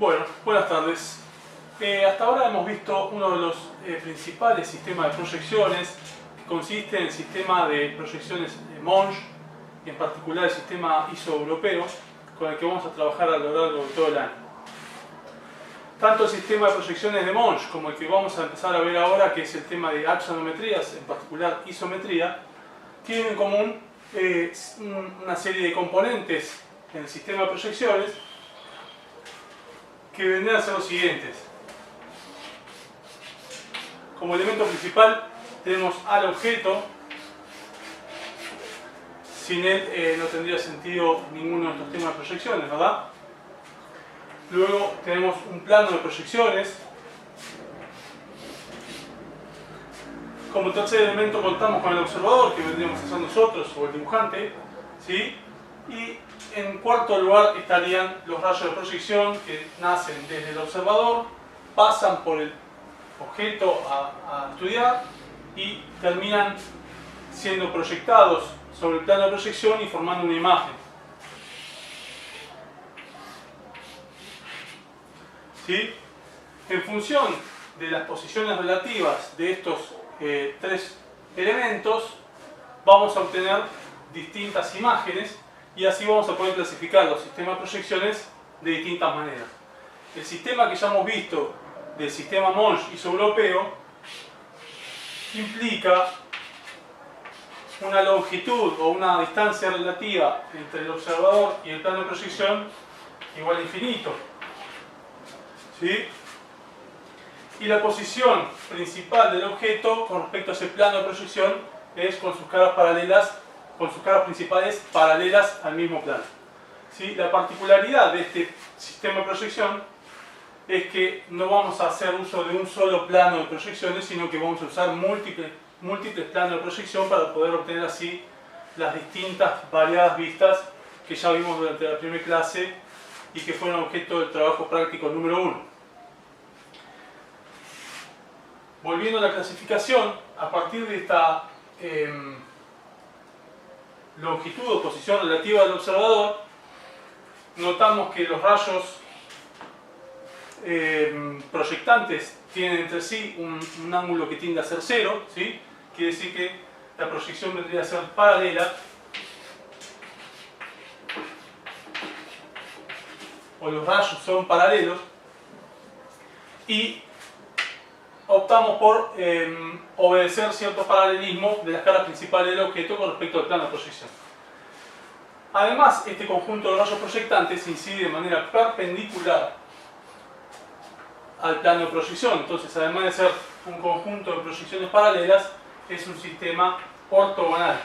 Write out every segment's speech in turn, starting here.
Bueno, buenas tardes. Hasta ahora hemos visto uno de los principales sistemas de proyecciones, que consiste en el sistema de proyecciones Monge, y en particular el sistema ISO europeo, con el que vamos a trabajar a lo largo de todo el año. Tanto el sistema de proyecciones de Monge como el que vamos a empezar a ver ahora, que es el tema de axonometrías, en particular isometría, tienen en común una serie de componentes en el sistema de proyecciones que vendrán a ser los siguientes. Como elemento principal tenemos al objeto. Sin él no tendría sentido ninguno de estos temas de proyecciones, ¿verdad? Luego tenemos un plano de proyecciones. Como tercer elemento contamos con el observador, que vendríamos a ser nosotros o el dibujante, ¿sí? Y en cuarto lugar estarían los rayos de proyección que nacen desde el observador, pasan por el objeto a estudiar y terminan siendo proyectados sobre el plano de proyección y formando una imagen. ¿Sí? En función de las posiciones relativas de estos tres elementos, vamos a obtener distintas imágenes y así vamos a poder clasificar los sistemas de proyecciones de distintas maneras. El sistema que ya hemos visto del sistema Monge ISO europeo implica una longitud o una distancia relativa entre el observador y el plano de proyección igual a infinito, ¿sí? Y la posición principal del objeto con respecto a ese plano de proyección es con sus caras paralelas, con sus caras principales paralelas al mismo plano, ¿sí? La particularidad de este sistema de proyección es que no vamos a hacer uso de un solo plano de proyecciones, sino que vamos a usar múltiples planos de proyección para poder obtener así las distintas variadas vistas que ya vimos durante la primera clase y que fueron objeto del trabajo práctico número 1. Volviendo a la clasificación, a partir de esta longitud o posición relativa del observador, notamos que los rayos proyectantes tienen entre sí un ángulo que tiende a ser 0, ¿sí? Quiere decir que la proyección vendría a ser paralela, o los rayos son paralelos, y optamos por obedecer cierto paralelismo de las caras principales del objeto con respecto al plano de proyección. Además, este conjunto de rayos proyectantes incide de manera perpendicular al plano de proyección. Entonces, además de ser un conjunto de proyecciones paralelas, es un sistema ortogonal.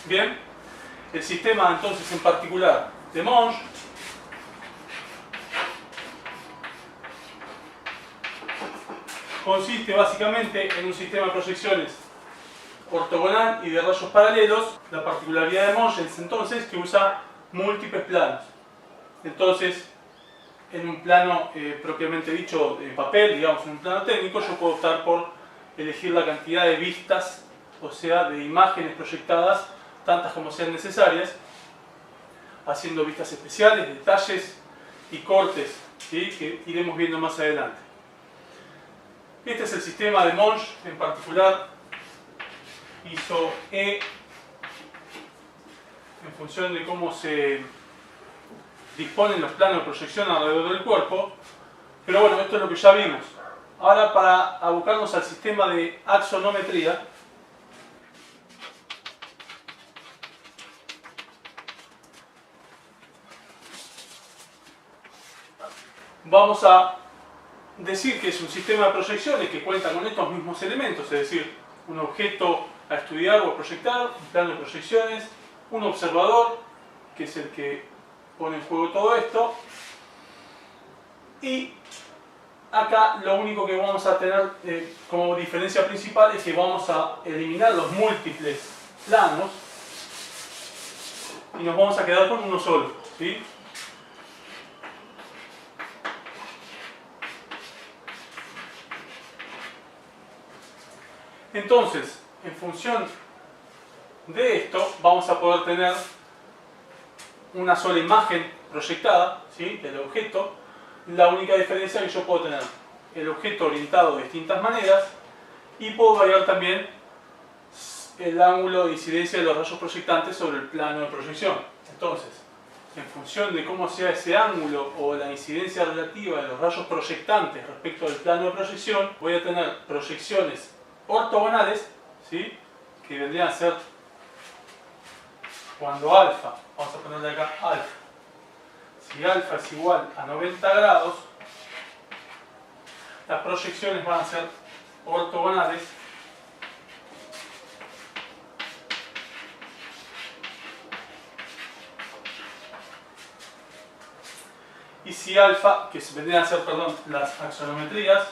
Bien, el sistema entonces en particular de Monge consiste básicamente en un sistema de proyecciones ortogonal y de rayos paralelos. La particularidad de Monge es entonces que usa múltiples planos. Entonces, en un plano propiamente dicho de papel, digamos en un plano técnico, yo puedo optar por elegir la cantidad de vistas, o sea, de imágenes proyectadas, tantas como sean necesarias, haciendo vistas especiales, detalles y cortes, ¿sí? Que iremos viendo más adelante. Este es el sistema de Monge, en particular ISO E, en función de cómo se disponen los planos de proyección alrededor del cuerpo. Pero bueno, esto es lo que ya vimos. Ahora, para abocarnos al sistema de axonometría, vamos a decir que es un sistema de proyecciones que cuenta con estos mismos elementos, es decir, un objeto a estudiar o a proyectar, un plano de proyecciones, un observador, que es el que pone en juego todo esto, y acá lo único que vamos a tener como diferencia principal es que vamos a eliminar los múltiples planos y nos vamos a quedar con uno solo, ¿sí? Entonces, en función de esto vamos a poder tener una sola imagen proyectada, ¿sí?, del objeto. La única diferencia es que yo puedo tener el objeto orientado de distintas maneras y puedo variar también el ángulo de incidencia de los rayos proyectantes sobre el plano de proyección. Entonces, en función de cómo sea ese ángulo o la incidencia relativa de los rayos proyectantes respecto al plano de proyección, voy a tener proyecciones ortogonales, ¿sí?, que vendrían a ser cuando alfa, vamos a ponerle acá alfa, si alfa es igual a 90 grados, las proyecciones van a ser ortogonales y si alfa, que vendrían a ser, perdón, las axonometrías,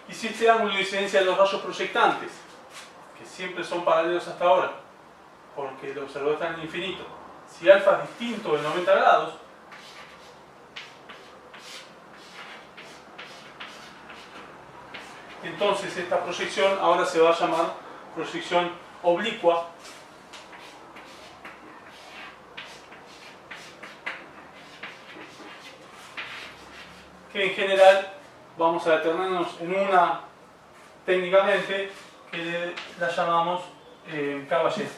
y si este ángulo de incidencia de los rayos proyectantes, que siempre son paralelos hasta ahora, porque el observador está en el infinito, si alfa es distinto de 90 grados, entonces esta proyección ahora se va a llamar proyección oblicua, que en general vamos a detenernos en una técnicamente que la llamamos caballero.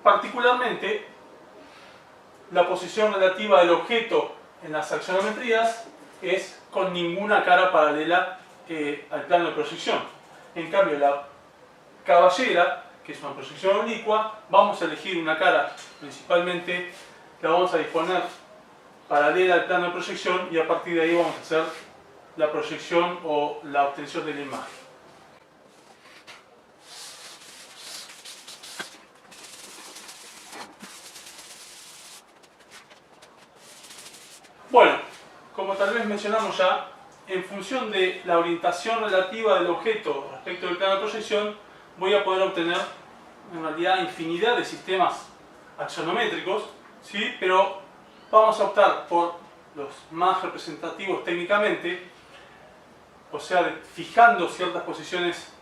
Particularmente, la posición relativa del objeto en las axonometrías es con ninguna cara paralela al plano de proyección. En cambio, la caballera, que es una proyección oblicua, vamos a elegir una cara, principalmente la vamos a disponer paralela al plano de proyección y a partir de ahí vamos a hacer la proyección o la obtención de la imagen. Bueno, como tal vez mencionamos ya, en función de la orientación relativa del objeto respecto del plano de proyección, voy a poder obtener en realidad infinidad de sistemas axonométricos, ¿sí?, pero vamos a optar por los más representativos técnicamente, o sea, fijando ciertas posiciones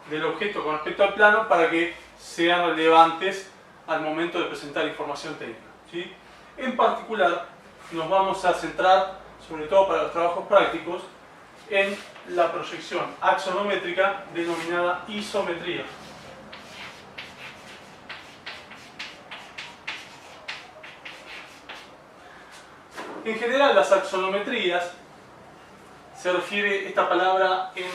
del objeto con respecto al plano para que sean relevantes al momento de presentar información técnica, ¿sí? En particular, nos vamos a centrar, sobre todo para los trabajos prácticos, en la proyección axonométrica denominada isometría. En general, las axonometrías se refiere esta palabra en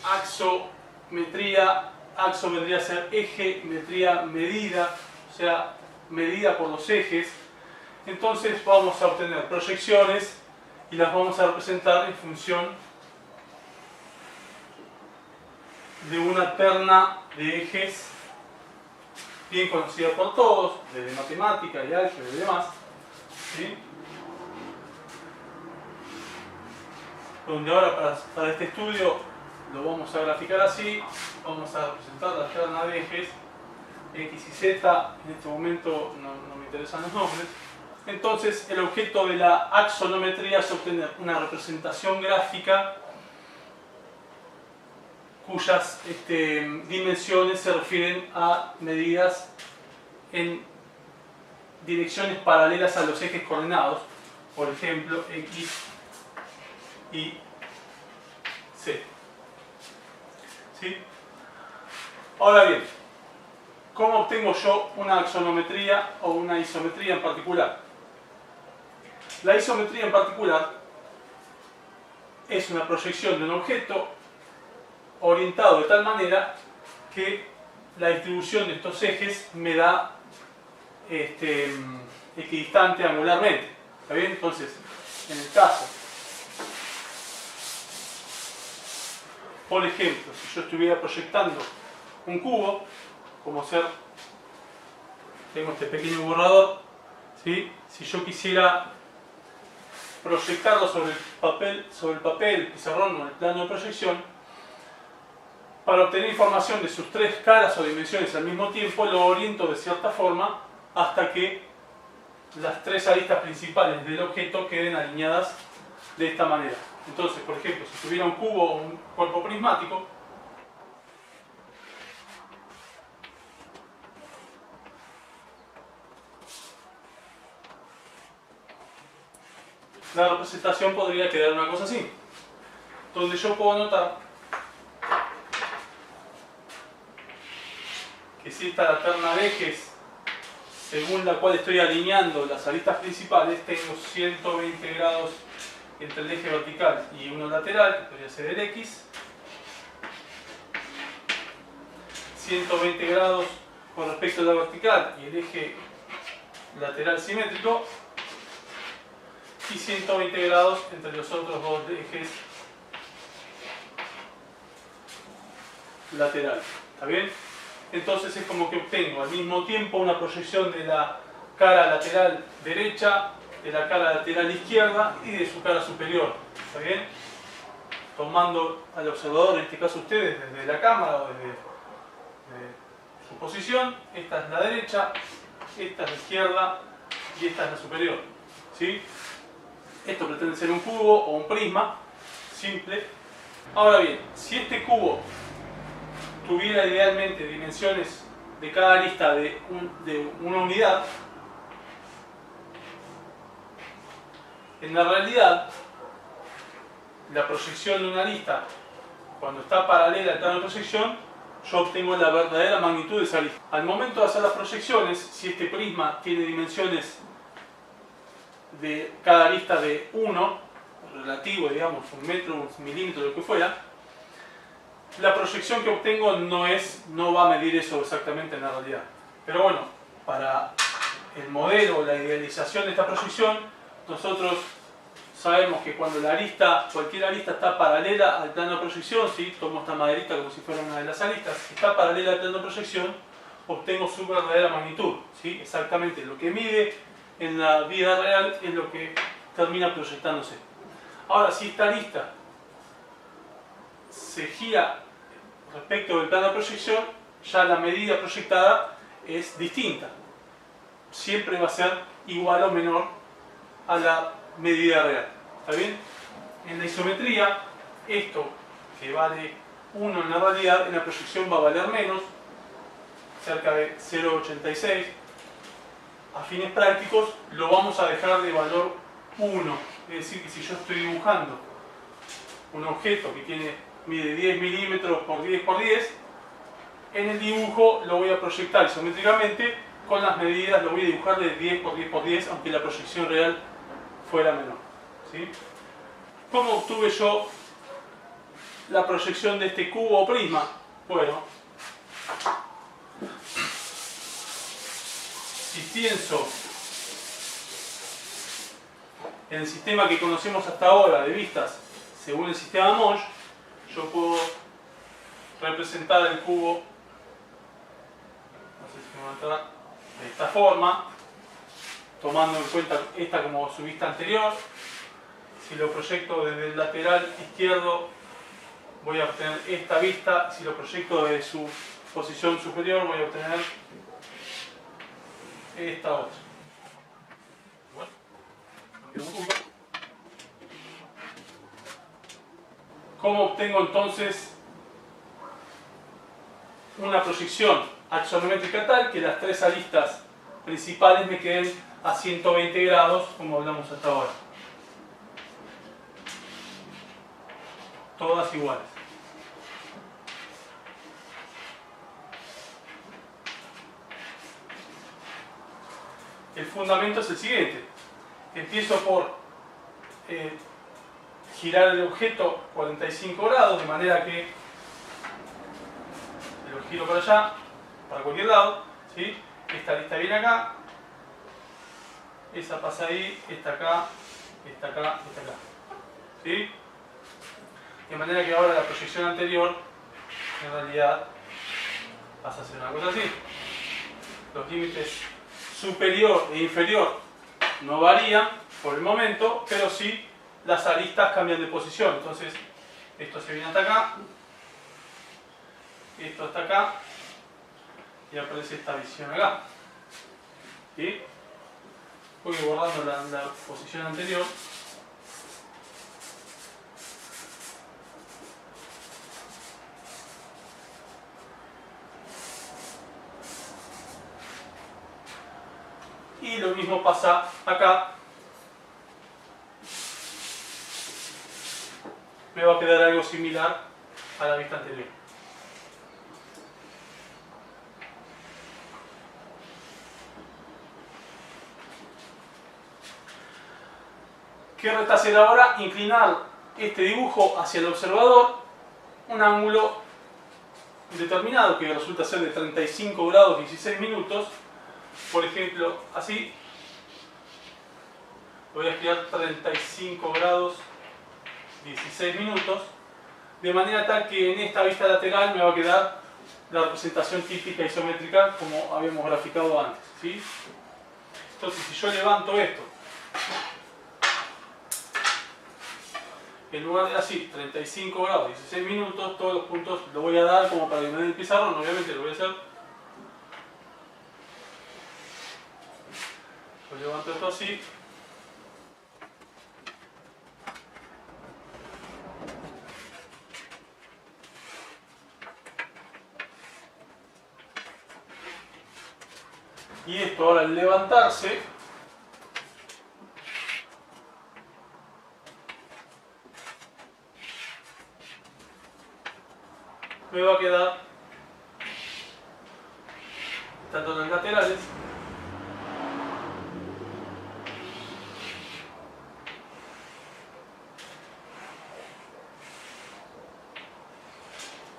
axometría, axo vendría a ser eje, metría medida, o sea, medida por los ejes. Entonces vamos a obtener proyecciones y las vamos a representar en función de una terna de ejes bien conocida por todos, desde matemática y álgebra y demás, ¿sí?, donde ahora para este estudio lo vamos a graficar así. Vamos a representar la terna de ejes X y Z. En este momento no me interesan los nombres. Entonces, el objeto de la axonometría es obtener una representación gráfica cuyas dimensiones se refieren a medidas en direcciones paralelas a los ejes coordenados, por ejemplo, X y Z. ¿Sí? Ahora bien, ¿cómo obtengo yo una axonometría o una isometría en particular? La isometría en particular es una proyección de un objeto orientado de tal manera que la distribución de estos ejes me da equidistante angularmente. ¿Está bien? Entonces, en el caso, por ejemplo, si yo estuviera proyectando un cubo, como tengo este pequeño borrador, ¿sí?, si yo quisiera proyectarlo sobre el papel, el pizarrón o el plano de proyección, para obtener información de sus tres caras o dimensiones al mismo tiempo, lo oriento de cierta forma hasta que las tres aristas principales del objeto queden alineadas de esta manera. Entonces, por ejemplo, si tuviera un cubo o un cuerpo prismático, la representación podría quedar una cosa así, donde yo puedo notar que si esta es la terna de ejes según la cual estoy alineando las aristas principales, tengo 120 grados entre el eje vertical y uno lateral, que podría ser el X, 120 grados con respecto a la vertical y el eje lateral simétrico, y 120 grados entre los otros dos ejes laterales. ¿Está bien? Entonces es como que obtengo al mismo tiempo una proyección de la cara lateral derecha, de la cara lateral izquierda y de su cara superior. ¿Está bien? Tomando al observador, en este caso ustedes, desde la cámara o desde su posición, esta es la derecha, esta es la izquierda y esta es la superior. ¿Sí? Esto pretende ser un cubo o un prisma simple. Ahora bien, si este cubo tuviera idealmente dimensiones de cada arista de una unidad, en la realidad la proyección de una arista, cuando está paralela al plano de proyección, yo obtengo la verdadera magnitud de esa arista. Al momento de hacer las proyecciones, si este prisma tiene dimensiones de cada arista de 1, relativo, digamos, un metro, un milímetro, lo que fuera, la proyección que obtengo no va a medir eso exactamente en la realidad. Pero bueno, para el modelo, la idealización de esta proyección, nosotros sabemos que cuando cualquier arista está paralela al plano de proyección, ¿sí? Tomo esta maderita como si fuera una de las aristas, si está paralela al plano de proyección, obtengo su verdadera magnitud, ¿sí? Exactamente lo que mide en la vida real es lo que termina proyectándose. Ahora, si esta arista se gira respecto del plano de proyección, ya la medida proyectada es distinta. Siempre va a ser igual o menor a la medida real. ¿Está bien? En la isometría, esto que vale 1 en la realidad, en la proyección va a valer menos, cerca de 0,86. A fines prácticos lo vamos a dejar de valor 1. Es decir, que si yo estoy dibujando un objeto que mide 10 milímetros por 10 por 10, en el dibujo lo voy a proyectar isométricamente con las medidas, lo voy a dibujar de 10 por 10 por 10, aunque la proyección real fuera menor. ¿Sí? ¿Cómo obtuve yo la proyección de este cubo o prisma? Bueno, si pienso en el sistema que conocemos hasta ahora de vistas según el sistema Monge, yo puedo representar el cubo, no sé si me va a entrar, de esta forma, tomando en cuenta esta como su vista anterior. Si lo proyecto desde el lateral izquierdo, voy a obtener esta vista. Si lo proyecto desde su posición superior, voy a obtener esta otra. ¿Cómo obtengo entonces una proyección axonométrica tal que las tres aristas principales me queden a 120 grados, como hablamos hasta ahora? Todas iguales. El fundamento es el siguiente. Empiezo por girar el objeto 45 grados, de manera que lo giro para allá, para cualquier lado, ¿sí? Esta arista viene acá, esa pasa ahí, esta acá, esta acá, esta acá, ¿sí? De manera que ahora la proyección anterior en realidad pasa a ser una cosa así. Los límites superior e inferior no varían por el momento, pero sí las aristas cambian de posición. Entonces esto se viene hasta acá esto hasta acá y aparece esta visión acá. ¿Sí? Voy borrando la posición anterior. Y lo mismo pasa acá. Me va a quedar algo similar a la vista anterior. ¿Qué resta hacer ahora? Inclinar este dibujo hacia el observador, un ángulo determinado que resulta ser de 35 grados 16 minutos. Por ejemplo, así. Voy a girar 35 grados 16 minutos, de manera tal que en esta vista lateral me va a quedar la representación típica isométrica como habíamos graficado antes, ¿sí? Entonces, si yo levanto esto, en lugar de así, 35 grados 16 minutos, todos los puntos lo voy a dar como para que me dé el pizarrón, obviamente lo voy a hacer. Yo levanto esto así. Y esto ahora al levantarse me va a quedar tanto en los laterales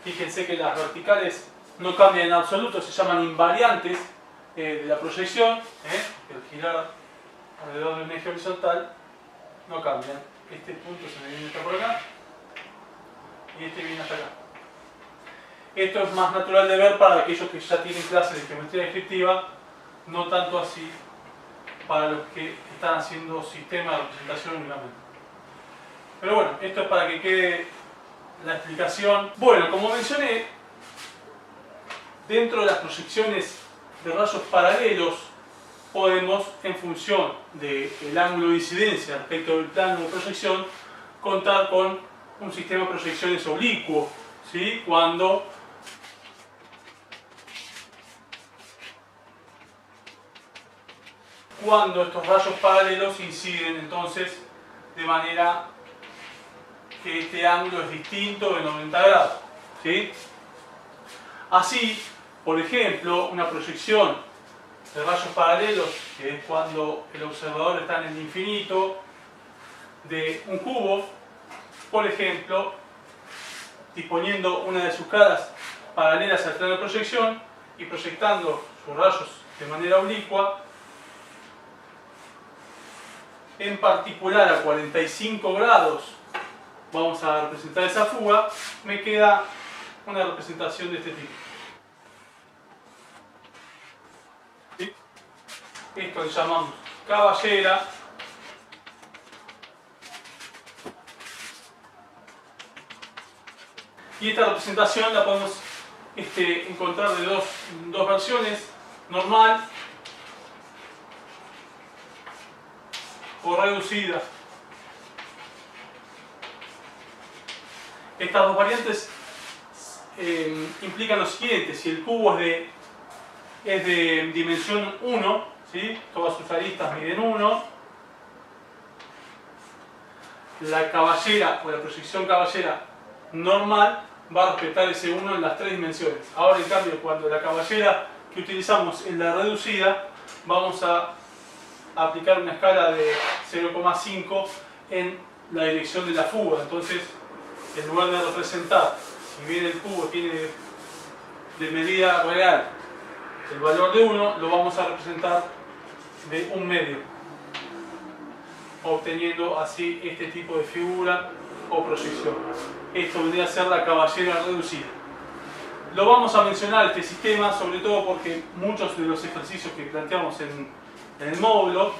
fíjense que las verticales no cambian en absoluto, se llaman invariantes de la proyección, el girar alrededor de un eje horizontal no cambian. Este punto se me viene hasta por acá y este viene hasta acá. Esto es más natural de ver para aquellos que ya tienen clases de geometría descriptiva, no tanto así para los que están haciendo sistema de representación únicamente. Pero bueno, esto es para que quede la explicación. Bueno, como mencioné, dentro de las proyecciones de rayos paralelos podemos, en función del ángulo de incidencia respecto del plano de proyección, contar con un sistema de proyecciones oblicuo, ¿sí? Cuando estos rayos paralelos inciden entonces de manera que este ángulo es distinto de 90 grados, ¿sí? Así, por ejemplo, una proyección de rayos paralelos, que es cuando el observador está en el infinito, de un cubo, por ejemplo, disponiendo una de sus caras paralelas al plano de proyección y proyectando sus rayos de manera oblicua, en particular a 45 grados, vamos a representar esa fuga, me queda una representación de este tipo. ¿Sí? Esto le llamamos caballera. Y esta representación la podemos encontrar de dos versiones, normal o reducida. Estas dos variantes implican lo siguiente: si el cubo es de dimensión 1, ¿sí? Todas sus aristas miden 1, la caballera o la proyección caballera normal va a respetar ese 1 en las tres dimensiones. Ahora, en cambio, cuando la caballera que utilizamos es la reducida, vamos a aplicar una escala de 0,5 en la dirección de la fuga. Entonces, en lugar de representar, si bien el cubo tiene de medida real el valor de 1, lo vamos a representar de 1 medio, obteniendo así este tipo de figura o proyección. Esto vendría a ser la caballera reducida. Lo vamos a mencionar este sistema sobre todo porque muchos de los ejercicios que planteamos en el módulo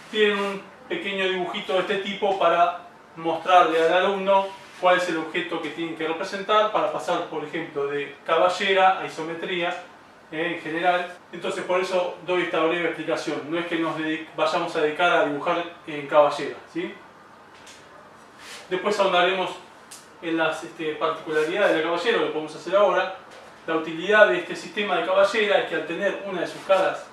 tienen un pequeño dibujito de este tipo para mostrarle al alumno cuál es el objeto que tienen que representar para pasar, por ejemplo, de caballera a isometría en general. Entonces por eso doy esta breve explicación. No es que nos vayamos a dedicar a dibujar en caballera, ¿sí? Después ahondaremos en las particularidades de la caballera, lo podemos hacer ahora. La utilidad de este sistema de caballera es que al tener una de sus caras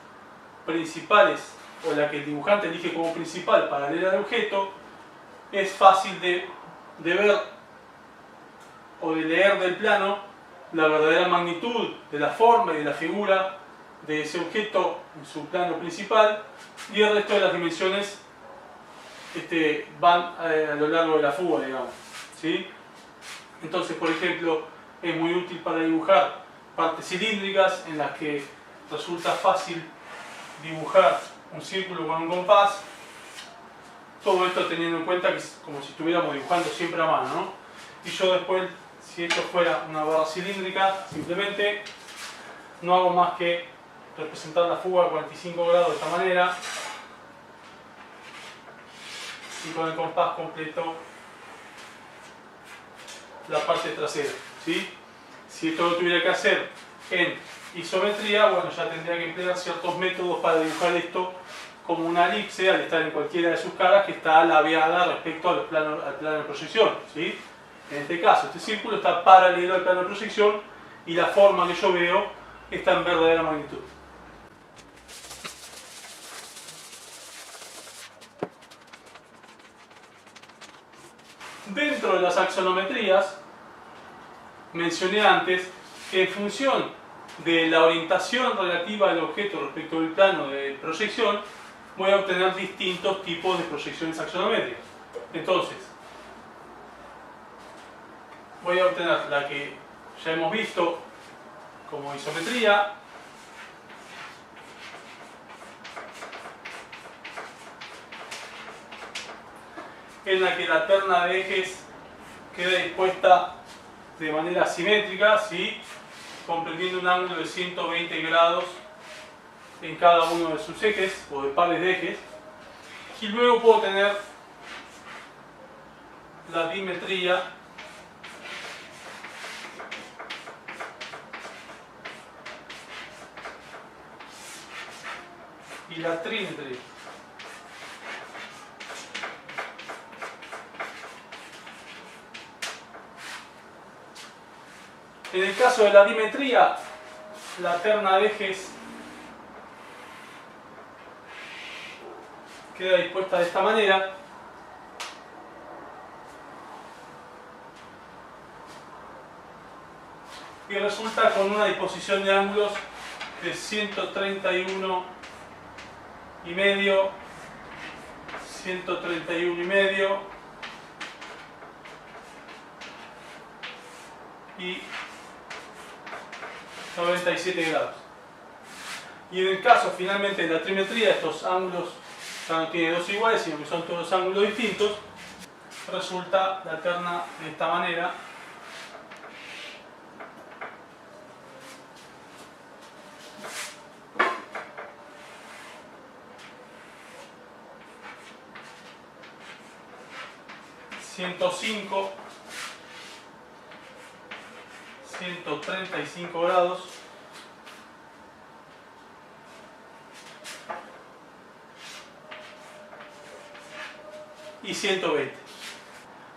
principales, o la que el dibujante elige como principal paralela al objeto, es fácil de ver o de leer del plano la verdadera magnitud de la forma y de la figura de ese objeto en su plano principal, y el resto de las dimensiones van a lo largo de la fuga, digamos, ¿sí? Entonces, por ejemplo, es muy útil para dibujar partes cilíndricas en las que resulta fácil dibujar un círculo con un compás. Todo esto teniendo en cuenta que es como si estuviéramos dibujando siempre a mano, ¿no? Y yo después, si esto fuera una barra cilíndrica, simplemente no hago más que representar la fuga a 45 grados de esta manera, y con el compás completo la parte trasera, ¿sí? Si esto lo tuviera que hacer en isometría, bueno, ya tendría que emplear ciertos métodos para dibujar esto como una elipse al estar en cualquiera de sus caras que está labiada respecto al plano de proyección, ¿sí? En este caso, este círculo está paralelo al plano de proyección y la forma que yo veo está en verdadera magnitud. Dentro de las axonometrías, mencioné antes que en función de la orientación relativa del objeto respecto del plano de proyección, voy a obtener distintos tipos de proyecciones axonométricas. Entonces, voy a obtener la que ya hemos visto como isometría, en la que la terna de ejes queda dispuesta de manera simétrica, ¿sí? Comprendiendo un ángulo de 120 grados en cada uno de sus ejes o de pares de ejes, y luego puedo tener la dimetría y la trimetría. En el caso de la dimetría, la terna de ejes queda dispuesta de esta manera, y resulta con una disposición de ángulos de 131 y medio, 131 y medio y 97 grados. Y en el caso finalmente de la trimetría, estos ángulos ya no tienen dos iguales, sino que son todos ángulos distintos, resulta la terna de esta manera. ...105... 135 grados y 120.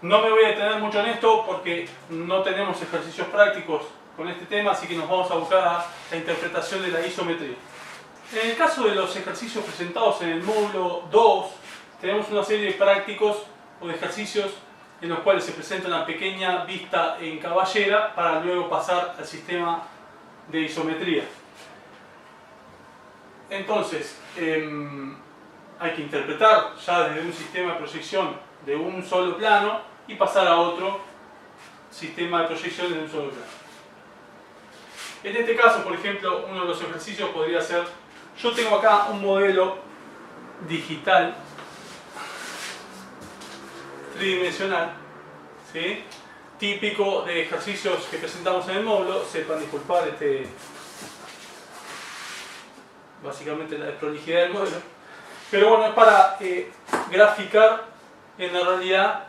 No me voy a detener mucho en esto porque no tenemos ejercicios prácticos con este tema, así que nos vamos a buscar a la interpretación de la isometría. En el caso de los ejercicios presentados en el módulo 2, tenemos una serie de prácticos o de ejercicios en los cuales se presenta una pequeña vista en caballera para luego pasar al sistema de isometría. Entonces, hay que interpretar ya desde un sistema de proyección de un solo plano y pasar a otro sistema de proyección de un solo plano. En este caso, por ejemplo, uno de los ejercicios podría ser, yo tengo acá un modelo digital tridimensional, ¿sí? Típico de ejercicios que presentamos en el módulo. Sepan disculpar básicamente la desprolijidad del modelo, pero bueno, es para graficar en la realidad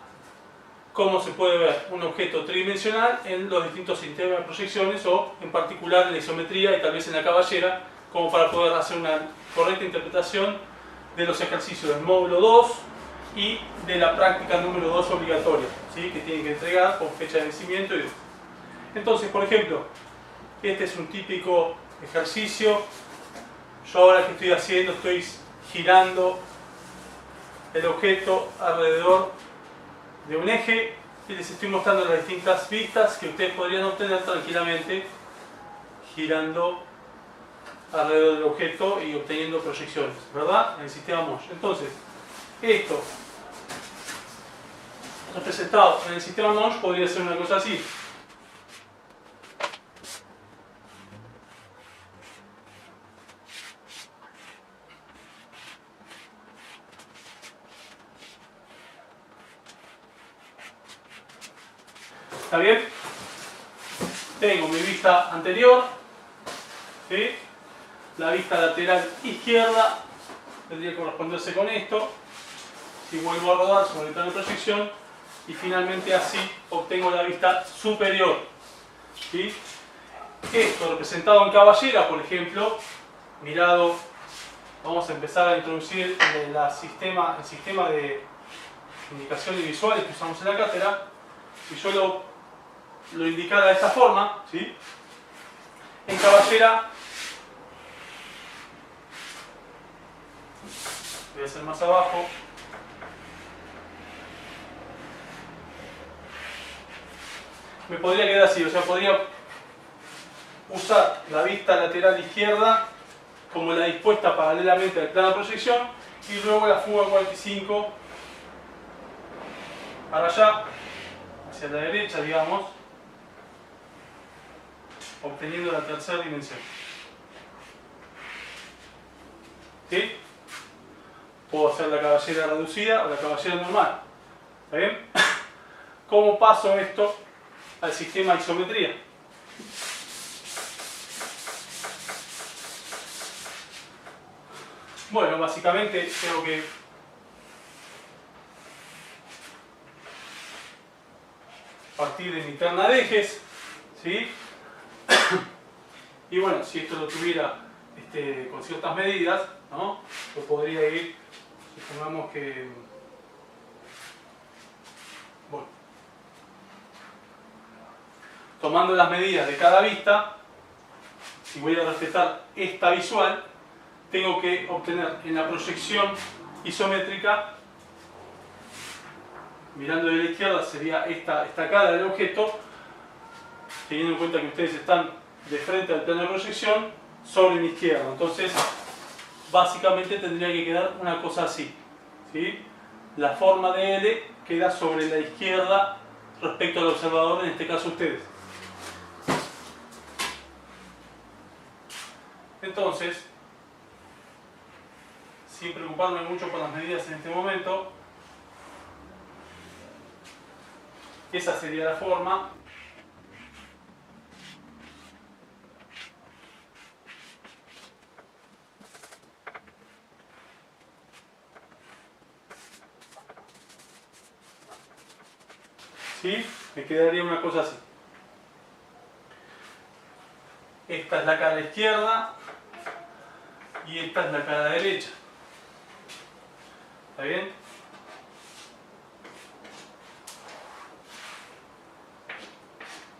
cómo se puede ver un objeto tridimensional en los distintos sistemas de proyecciones o en particular en la isometría y tal vez en la caballera, como para poder hacer una correcta interpretación de los ejercicios del módulo 2 y de la práctica número 2 obligatoria, ¿sí? Que tienen que entregar con fecha de vencimiento y demás. Entonces, por ejemplo, este es un típico ejercicio. Yo ahora que estoy haciendo, estoy girando el objeto alrededor de un eje y les estoy mostrando las distintas vistas que ustedes podrían obtener tranquilamente girando alrededor del objeto y obteniendo proyecciones, ¿verdad? En el sistema Mosh. Entonces, esto representado en el sistema Mosh podría ser una cosa así. ¿Está bien? Tengo mi vista anterior, ¿sí? La vista lateral izquierda tendría que corresponderse con esto. Si vuelvo a rodar sobre el plano de proyección y finalmente así obtengo la vista superior, ¿sí? Esto representado en caballera, por ejemplo, mirado, vamos a empezar a introducir el sistema de indicaciones visuales que usamos en la cátedra. Si yo lo indicara de esta forma, ¿sí? En caballera, voy a hacer más abajo, me podría quedar así, o sea, podría usar la vista lateral izquierda como la dispuesta paralelamente al plano de proyección y luego la fuga 45 para allá, hacia la derecha, digamos, obteniendo la tercera dimensión. ¿Sí? Puedo hacer la caballera reducida o la caballera normal. ¿Está bien? ¿Cómo paso esto al sistema de isometría? Bueno, básicamente tengo que partir de mi terna de ejes, ¿sí? Y bueno, si esto lo tuviera con ciertas medidas, ¿no? Yo podría ir, supongamos que, bueno, tomando las medidas de cada vista, si voy a respetar esta visual, tengo que obtener en la proyección isométrica, mirando de la izquierda sería esta cara del objeto, teniendo en cuenta que ustedes están de frente al plano de proyección, sobre mi izquierda. Entonces, básicamente tendría que quedar una cosa así, ¿sí? La forma de L queda sobre la izquierda respecto al observador, en este caso ustedes. Entonces, sin preocuparme mucho por las medidas en este momento, esa sería la forma. ¿Sí? Me quedaría una cosa así. Esta es la cara izquierda y esta es la cara derecha. ¿Está bien?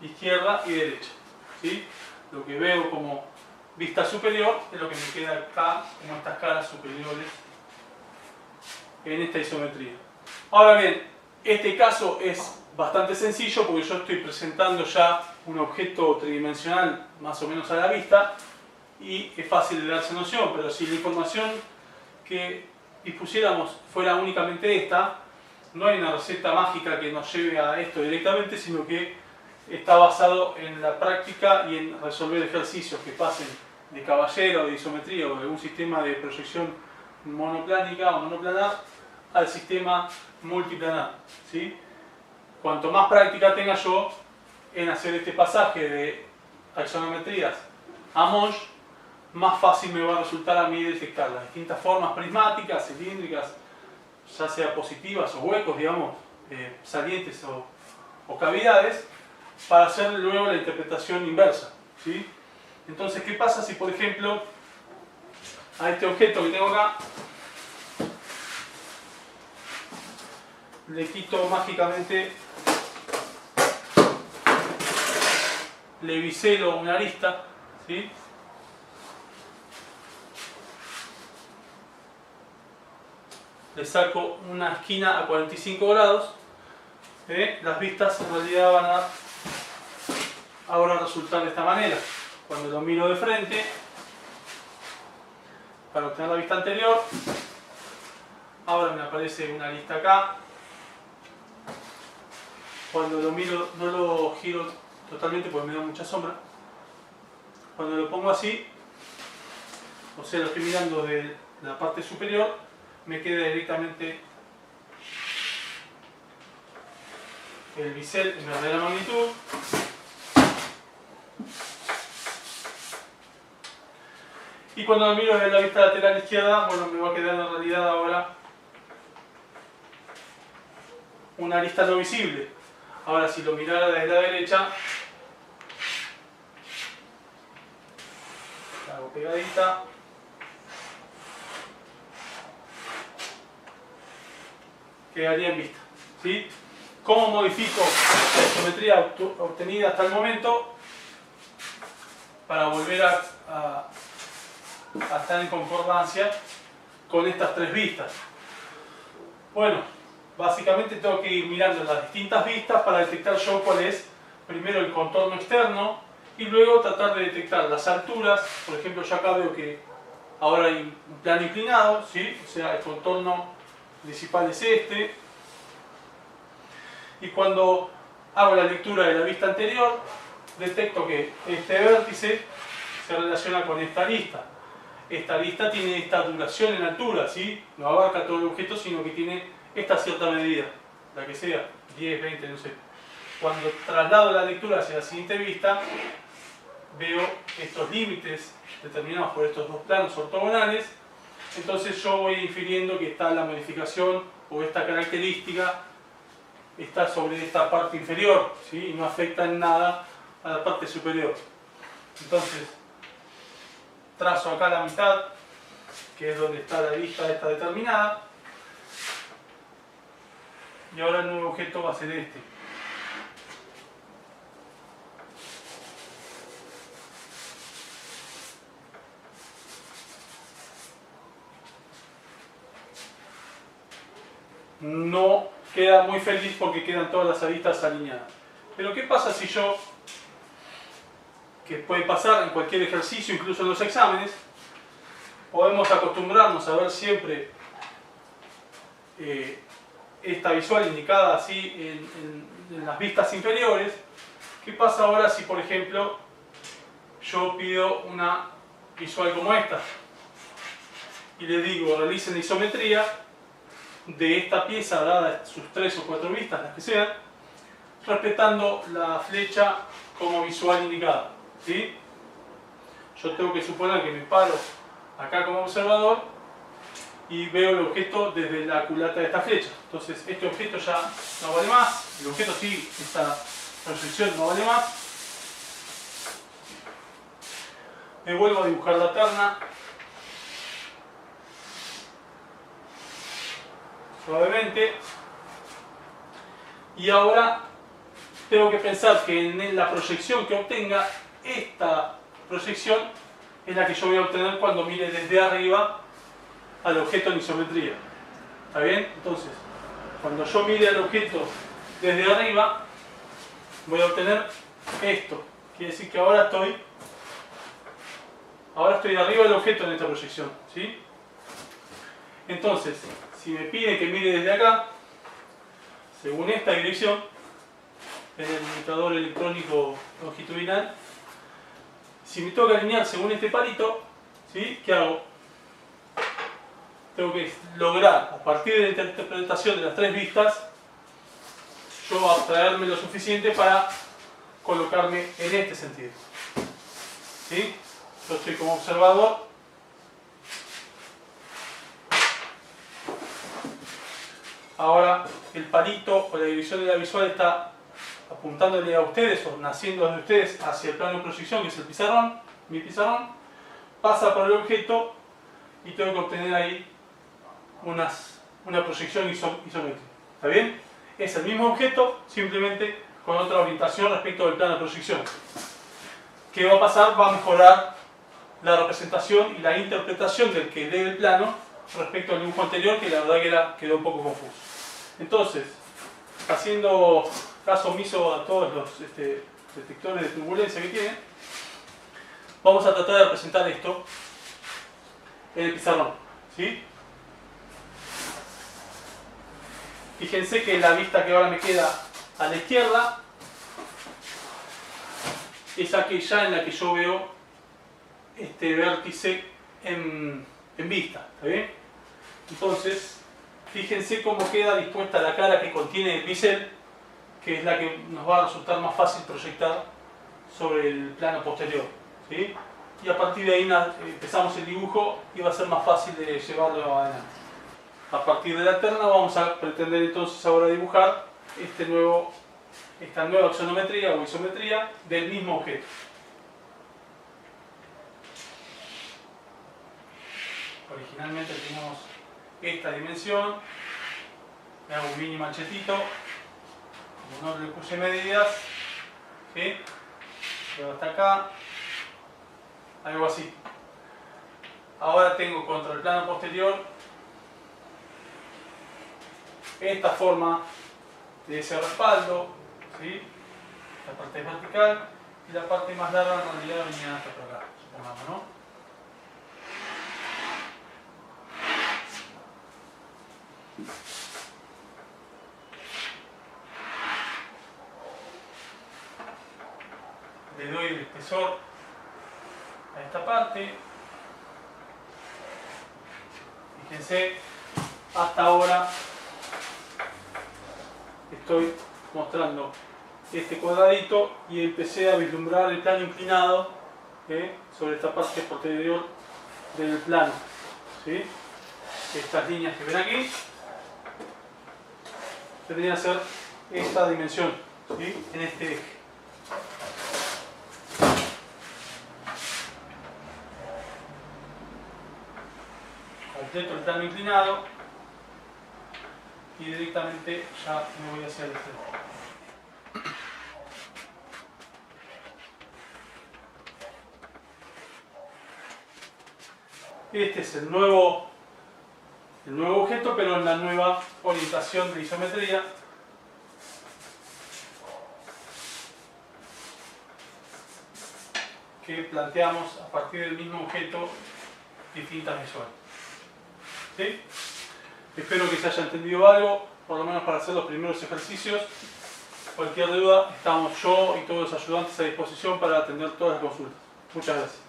Izquierda y derecha, ¿sí? Lo que veo como vista superior es lo que me queda acá, como estas caras superiores en esta isometría. Ahora bien, este caso es bastante sencillo porque yo estoy presentando ya un objeto tridimensional más o menos a la vista y es fácil de darse noción, pero si la información que dispusiéramos fuera únicamente esta, no hay una receta mágica que nos lleve a esto directamente, sino que está basado en la práctica y en resolver ejercicios que pasen de caballera o de isometría o de algún sistema de proyección monoplánica o monoplanar al sistema multiplanar, ¿sí? Cuanto más práctica tenga yo en hacer este pasaje de axonometrías a Mosh, más fácil me va a resultar a mí detectar las distintas formas prismáticas, cilíndricas, ya sea positivas o huecos, digamos, salientes o cavidades, para hacer luego la interpretación inversa, ¿sí? Entonces, ¿qué pasa si, por ejemplo, a este objeto que tengo acá le quito mágicamente, le biselo una arista, ¿sí? Le saco una esquina a 45 grados, las vistas en realidad van a ahora resultar de esta manera. Cuando lo miro de frente, para obtener la vista anterior, ahora me aparece una arista acá. Cuando lo miro, no lo giro totalmente porque me da mucha sombra. Cuando lo pongo así, o sea, lo estoy mirando de la parte superior, me queda directamente el bisel en verdadera magnitud. Y cuando lo miro desde la vista lateral izquierda, bueno, me va a quedar en realidad ahora una arista no visible. Ahora, si lo mirara desde la derecha, la hago pegadita. Quedaría en vista, ¿sí? ¿Cómo modifico la isometría obtenida hasta el momento para volver a estar en concordancia con estas tres vistas? Bueno, básicamente tengo que ir mirando las distintas vistas para detectar yo cuál es primero el contorno externo y luego tratar de detectar las alturas. Por ejemplo, yo acá veo que ahora hay un plano inclinado, ¿sí? O sea, el contorno principal es este. Y cuando hago la lectura de la vista anterior, detecto que este vértice se relaciona con esta arista. Esta arista tiene esta duración en altura, ¿sí? No abarca todo el objeto, sino que tiene esta cierta medida, la que sea, 10, 20, no sé. Cuando traslado la lectura hacia la siguiente vista, veo estos límites determinados por estos dos planos ortogonales. Entonces yo voy infiriendo que está la modificación o esta característica está sobre esta parte inferior, ¿sí? Y no afecta en nada a la parte superior. Entonces, trazo acá la mitad, que es donde está la vista esta determinada, y ahora el nuevo objeto va a ser este. No queda muy feliz porque quedan todas las aristas alineadas. Pero ¿qué pasa si yo, que puede pasar en cualquier ejercicio, incluso en los exámenes, podemos acostumbrarnos a ver siempre esta visual indicada así en las vistas inferiores? ¿Qué pasa ahora si, por ejemplo, yo pido una visual como esta y le digo realicen la isometría de esta pieza dada sus 3 o 4 vistas, las que sean, respetando la flecha como visual indicada, ¿sí? Yo tengo que suponer que me paro acá como observador y veo el objeto desde la culata de esta flecha. Entonces este objeto ya no vale más, el objeto sí, esta proyección no vale más. Me vuelvo a dibujar la terna suavemente, y ahora tengo que pensar que en la proyección que obtenga, esta proyección es la que yo voy a obtener cuando mire desde arriba al objeto en isometría. ¿Está bien? Entonces, cuando yo mire al objeto desde arriba, voy a obtener esto. Quiere decir que ahora estoy arriba del objeto en esta proyección, ¿sí? Entonces, si me pide que mire desde acá, según esta dirección, en el indicador electrónico longitudinal, si me toca alinear según este palito, ¿sí? ¿Qué hago? Tengo que lograr, a partir de la interpretación de las tres vistas, yo abstraerme lo suficiente para colocarme en este sentido, ¿sí? Yo estoy como observador Ahora el palito o la división de la visual está apuntándole a ustedes o naciendo desde ustedes hacia el plano de proyección, que es el pizarrón, mi pizarrón, pasa por el objeto y tengo que obtener ahí una proyección isométrica. ¿Está bien? Es el mismo objeto, simplemente con otra orientación respecto del plano de proyección. ¿Qué va a pasar? Va a mejorar la representación y la interpretación del que lee el plano respecto al dibujo anterior, que la verdad que quedó un poco confuso. Entonces, haciendo caso omiso a todos los detectores de turbulencia que tienen, vamos a tratar de representar esto en el pizarrón, ¿sí? Fíjense que la vista que ahora me queda a la izquierda es aquella en la que yo veo este vértice en vista, ¿está bien? Entonces, fíjense cómo queda dispuesta la cara que contiene el bisel, que es la que nos va a resultar más fácil proyectar sobre el plano posterior, ¿sí? Y a partir de ahí empezamos el dibujo y va a ser más fácil de llevarlo adelante. A partir de la terna vamos a pretender entonces ahora dibujar esta nueva axonometría o isometría del mismo objeto. Originalmente teníamos esta dimensión, le hago un mini manchetito, como no le puse medidas, ¿sí? Llevo hasta acá, algo así. Ahora tengo contra el plano posterior esta forma de ese respaldo, ¿sí? La parte vertical y la parte más larga en realidad venía hasta por acá, supongamos, ¿no? Le doy el espesor a esta parte. Fíjense, hasta ahora estoy mostrando este cuadradito y empecé a vislumbrar el plano inclinado sobre esta parte posterior del plano, ¿sí? Estas líneas que ven aquí tendrían que ser esta dimensión, ¿sí? En este eje. Completo el plano inclinado y directamente ya me voy hacia el extremo. Este es el nuevo objeto, pero en la nueva orientación de isometría. Que planteamos a partir del mismo objeto distintas visuales. ¿Sí? Espero que se haya entendido algo, por lo menos para hacer los primeros ejercicios. Cualquier duda, estamos yo y todos los ayudantes a disposición para atender todas las consultas. Muchas gracias.